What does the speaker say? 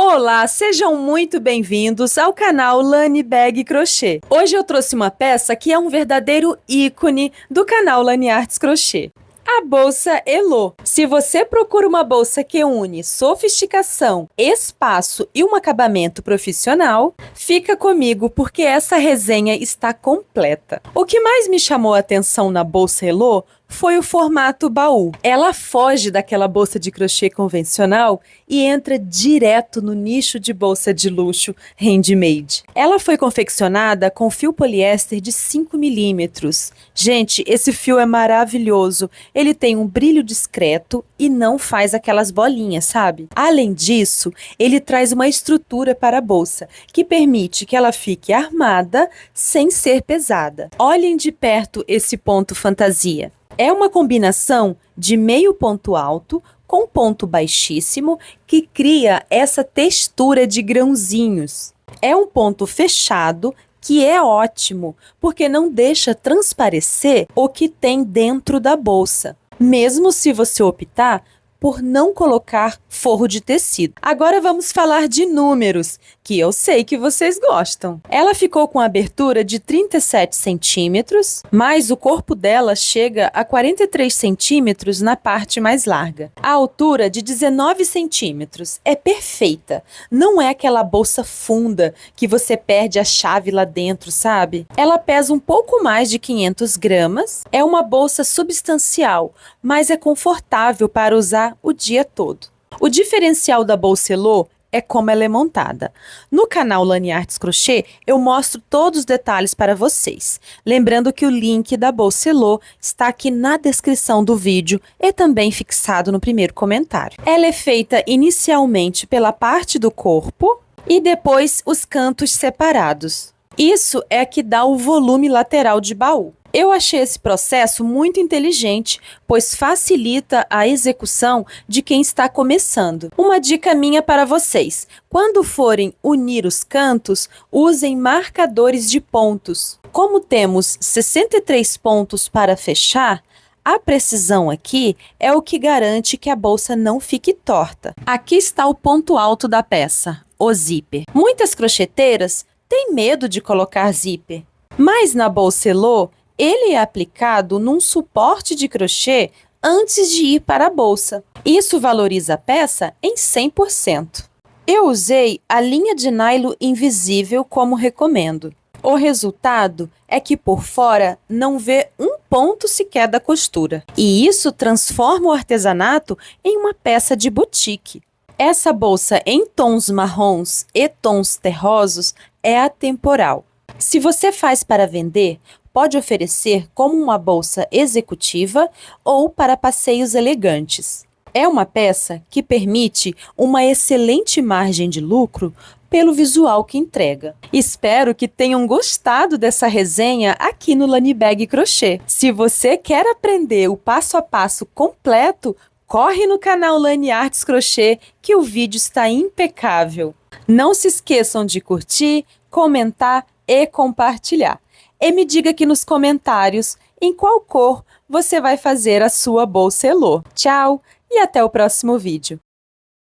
Olá, sejam muito bem-vindos ao canal Lani Bag Crochê. Hoje eu trouxe uma peça que é um verdadeiro ícone do canal Lani Artes Crochê. A bolsa Elo. Se você procura uma bolsa que une sofisticação, espaço e um acabamento profissional, fica comigo porque essa resenha está completa. O que mais me chamou a atenção na bolsa Elo foi o formato baú. Ela foge daquela bolsa de crochê convencional e entra direto no nicho de bolsa de luxo handmade. Ela foi confeccionada com fio poliéster de 5 milímetros. Gente, esse fio é maravilhoso. Ele tem um brilho discreto e não faz aquelas bolinhas, sabe? Além disso, ele traz uma estrutura para a bolsa, que permite que ela fique armada sem ser pesada. Olhem de perto esse ponto fantasia. É uma combinação de meio ponto alto com ponto baixíssimo que cria essa textura de grãozinhos. É um ponto fechado que é ótimo, porque não deixa transparecer o que tem dentro da bolsa, mesmo se você optar por não colocar forro de tecido. Agora vamos falar de números, que eu sei que vocês gostam. Ela ficou com abertura de 37 centímetros, mas o corpo dela chega a 43 centímetros na parte mais larga. A altura de 19 centímetros é perfeita. Não é aquela bolsa funda que você perde a chave lá dentro, sabe? Ela pesa um pouco mais de 500 gramas. É uma bolsa substancial, mas é confortável para usar o dia todo. O diferencial da bolsa Elo é como ela é montada. No canal Lani Artes Crochê, eu mostro todos os detalhes para vocês. Lembrando que o link da bolsa Elo está aqui na descrição do vídeo e também fixado no primeiro comentário. Ela é feita inicialmente pela parte do corpo e depois os cantos separados. Isso é que dá o volume lateral de baú. Eu achei esse processo muito inteligente, pois facilita a execução de quem está começando. Uma dica minha para vocês: quando forem unir os cantos, usem marcadores de pontos. Como temos 63 pontos para fechar, a precisão aqui é o que garante que a bolsa não fique torta. Aqui está o ponto alto da peça, o zíper. Muitas crocheteiras têm medo de colocar zíper, mas na bolsa Elo, ele é aplicado num suporte de crochê antes de ir para a bolsa. Isso valoriza a peça em 100%. Eu usei a linha de nylon invisível como recomendo. O resultado é que por fora não vê um ponto sequer da costura. E isso transforma o artesanato em uma peça de boutique. Essa bolsa em tons marrons e tons terrosos é atemporal. Se você faz para vender, pode oferecer como uma bolsa executiva ou para passeios elegantes. É uma peça que permite uma excelente margem de lucro pelo visual que entrega. Espero que tenham gostado dessa resenha aqui no Lani Bag Crochê. Se você quer aprender o passo a passo completo, corre no canal Lani Artes Crochê que o vídeo está impecável. Não se esqueçam de curtir, comentar e compartilhar. E me diga aqui nos comentários em qual cor você vai fazer a sua bolsa Elo. Tchau e até o próximo vídeo.